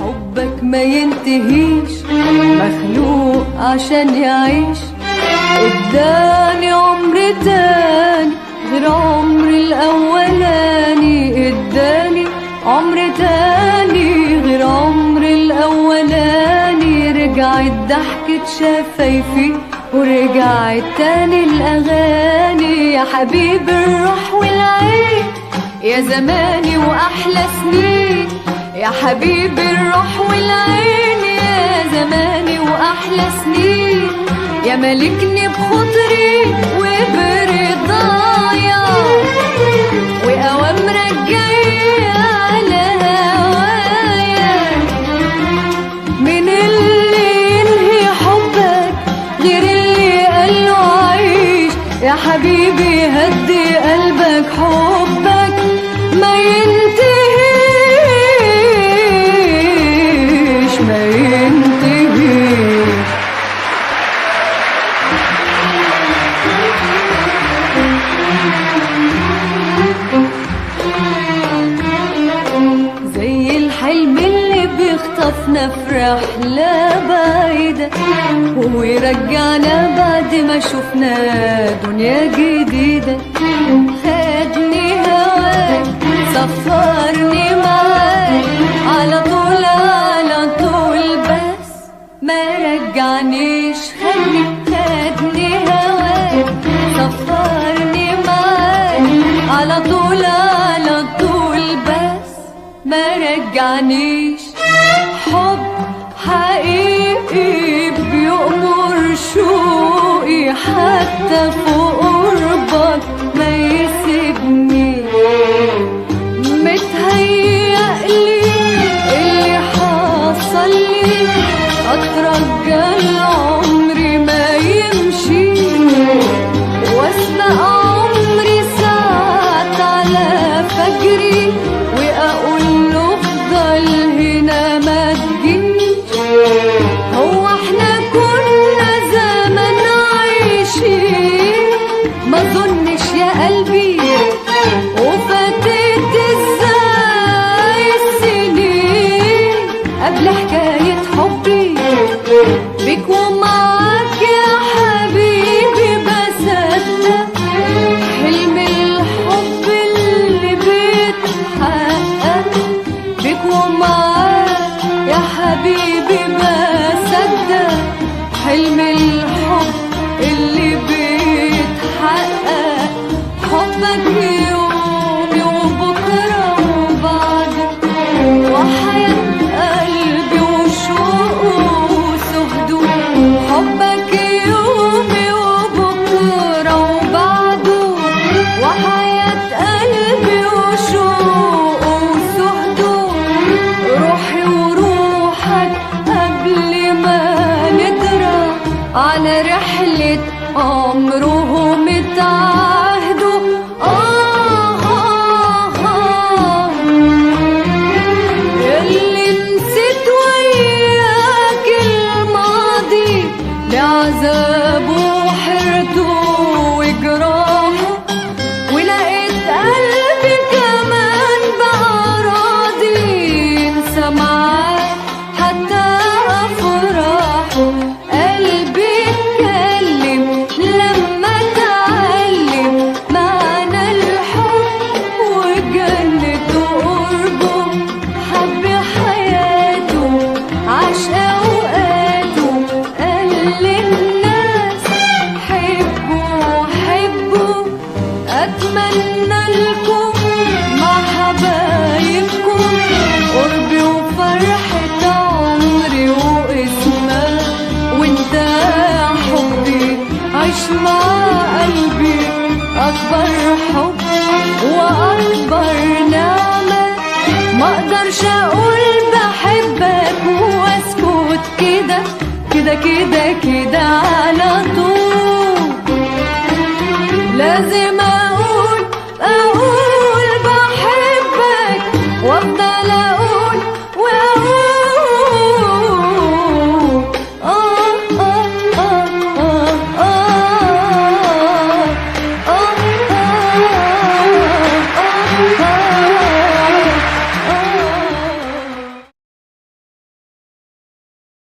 حبك ما ينتهيش، مخلوق عشان يعيش. اداني عمر تاني غير عمر الاولاني، اداني عمر تاني غير عمر الاولاني. رجعت ضحكة شفايفي ورجعت تاني الاغاني. يا حبيب الروح والعين يا زماني واحلى سنين، يا حبيب الروح والعين يا زماني واحلى سنين. يا ملكني بخطري وبرضايا واوامرك جايه على هوايا. من اللي ينهي حبك غير اللي قاله عيش، يا حبيبي هدي قلبك حبك ما ينتهيش ما ينتهيش. زي الحلم اللي بيخطفنا في رحلة بعيدة ويرجعنا بعد ما شفنا دنيا جديدة. خدني هواك سفرني معاك على طول على طول بس ما رجعنيش. خدني هواك سفرني معاك على طول على طول بس ما رجعنيش. حب حقيقي بيأمر شوقي حتى فوق قربك ما يسيبني. متهيألي اللي حصل لي أترجى العمر ما يمشي واسبق عمري ساعات على فجري وأقول له افضل هنا ما تجيش. هو احنا كنا زمان عايشين ما ظنش يا قلبي وفاتت ازاي السنين قبل حكاية حبي بيك ومعاك يا حبيبي. بصدق حلم الحب اللي بيتحقق بيك ومعاك يا حبيبي. بصدق حلم الحب اللي بيتحقق. حبك يومي وبكرة وبعده وحياة قلبي وشوقه وسهده. حبك يومي وبكرة وبعده وحياة قلبي وشوقه وسهده. روحي وروحك قبل ما ندرى على رحلة عمرهم اتعهدوا. ياللي نسيت وياك الماضي بعذابه وحيرته وجراحه ولقيت قلبي كمان بقى راضي ينسى معاك حتى أفراحه. قلبي اتكلم لما اتعلم معنى الحب وجنة قربه. حب حياته عاش أوقاته قال للناس حبوا حبوا. أتمنى لكم مع حبايبكم قربي وفرحة عمري واسمك. وانت يا حبي عيش مع قلبي أكبر حب وأكبر نعمة. ما اقدرش أقول بحبك واسكت كده كده كده كده.